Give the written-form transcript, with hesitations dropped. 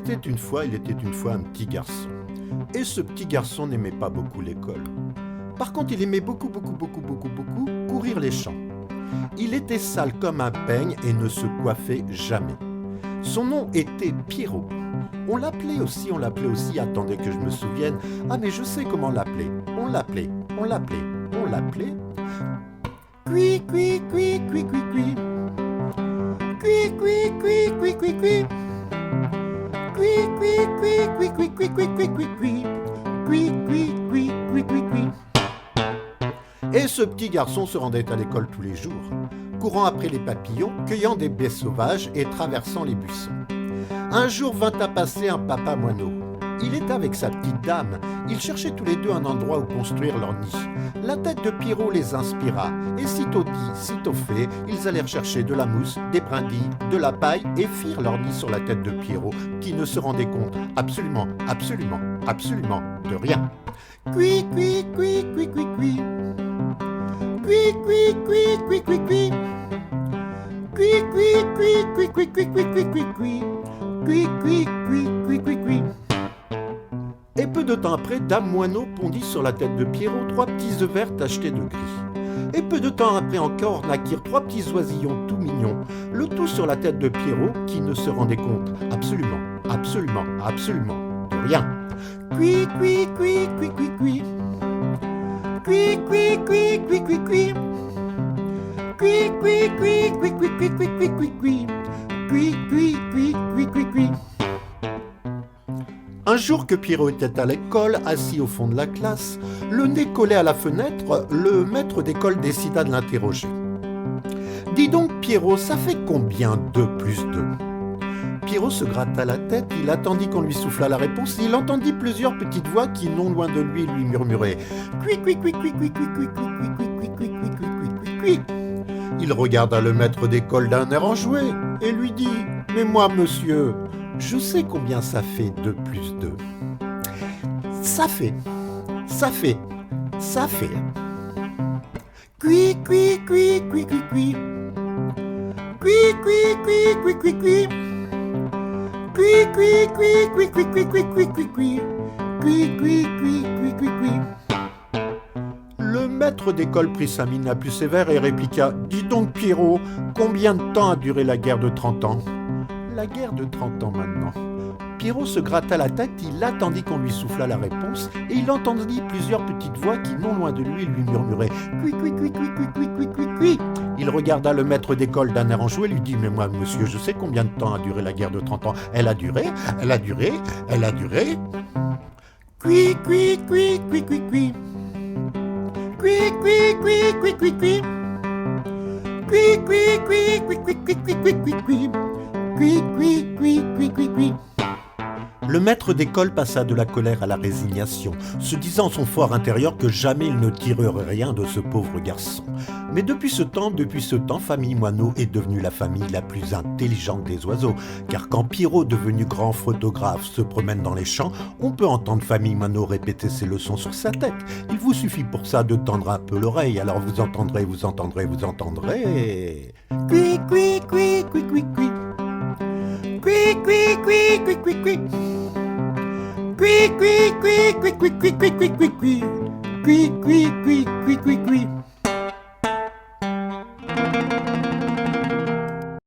il était une fois un petit garçon. Et ce petit garçon n'aimait pas beaucoup l'école. Par contre, il aimait beaucoup courir les champs. Il était sale comme un peigne et ne se coiffait jamais. Son nom était Pierrot. On l'appelait aussi, attendez que je me souvienne. Ah mais je sais comment l'appeler. On l'appelait. Cui, cui, cui, cui, cui, cui. Cui, cui, cui, cui, cui, cui. Cui, cui, cui, cui, cui, cui, cui, cui, cui, cui. Cui, cui, cui, cui, cui, cui. Et ce petit garçon se rendait à l'école tous les jours, courant après les papillons, cueillant des baies sauvages et traversant les buissons. Un jour vint à passer un papa moineau. Il était avec sa petite dame. Ils cherchaient tous les deux un endroit où construire leur nid. La tête de Pierrot les inspira, et sitôt dit, sitôt fait, ils allèrent chercher de la mousse, des brindilles, de la paille et firent leur nid sur la tête de Pierrot, qui ne se rendait compte absolument de rien. Cui, cui, cui, cui, cui, cui. Cui, cui, cui, cui, cui, cui. Cui, cui, cui, cui, cui, cui, cui, cui, cui, cui. Cui, cui, cui, cui, cui, cui. Et peu de temps après, Dame Moineau pondit sur la tête de Pierrot 3 petits œufs verts tachetés de gris. Et peu de temps après encore naquirent 3 petits oisillons tout mignons, le tout sur la tête de Pierrot qui ne se rendait compte absolument de rien. Cui, cui, cui, cui, cui, cui. Cui, cui, cui, cui, cui, cui. Cui, cui, cui, cui, cui, cui, cui, cui, cui, cui. Cui, cui, cui, cui, cui, cui. Un jour que Pierrot était à l'école, assis au fond de la classe, le nez collé à la fenêtre, le maître d'école décida de l'interroger. « Dis donc, Pierrot, ça fait combien 2 plus 2 ?» Pierrot se gratta la tête, il attendit qu'on lui soufflât la réponse, il entendit plusieurs petites voix qui, non loin de lui murmuraient « Cui, cui, cui, cui, cui, cui, cui, cui, cui, cui, cui, cui, cui, cui, cui. » Il regarda le maître d'école d'un air enjoué et lui dit « Mais moi, monsieur, je sais combien ça fait 2 plus 2. Ça fait. Cui, cui, cui, cui, cui, cui. Cui, cui, cui, cui, cui, cui. Cui, cui, cui, cui, cui, cui, cui, cui, cui, cui. Cui, cui, cui, cui, cui, cui. Le maître d'école prit sa mine la plus sévère et répliqua « Dis donc, Pierrot, combien de temps a duré la guerre de 30 ans ?» La guerre de 30 ans maintenant. Pierrot se gratta la tête, il attendit qu'on lui soufflât la réponse, et il entendit plusieurs petites voix qui, non loin de lui murmuraient « Cui, cui, cui, cui, cui, cui, cui, cui, cui. » Il regarda le maître d'école d'un air enjoué et lui dit « Mais moi, monsieur, je sais combien de temps a duré la guerre de 30 ans. Elle a duré. Cui, cui, cui, cui, cui, cui. Cui, cui, cui, cui, cui, cui. Cui, cui, cui, cui, cui, cui, cui, cui, cui, cui. Cui, cui, cui, cui, cui, cui. » Le maître d'école passa de la colère à la résignation, se disant en son fort intérieur que jamais il ne tirerait rien de ce pauvre garçon. Mais depuis ce temps, Famille Moineau est devenue la famille la plus intelligente des oiseaux, car quand Pierrot, devenu grand photographe, se promène dans les champs, on peut entendre Famille Moineau répéter ses leçons sur sa tête. Il vous suffit pour ça de tendre un peu l'oreille, alors vous entendrez. Cui, cui, cui, cui, cui, cui. Cui, cui, cui, cui, cui, cui. Cui, cui, cui, cui, cui, cui, cui, cui, cui. Cui, cui, cui, cui, cui, cui.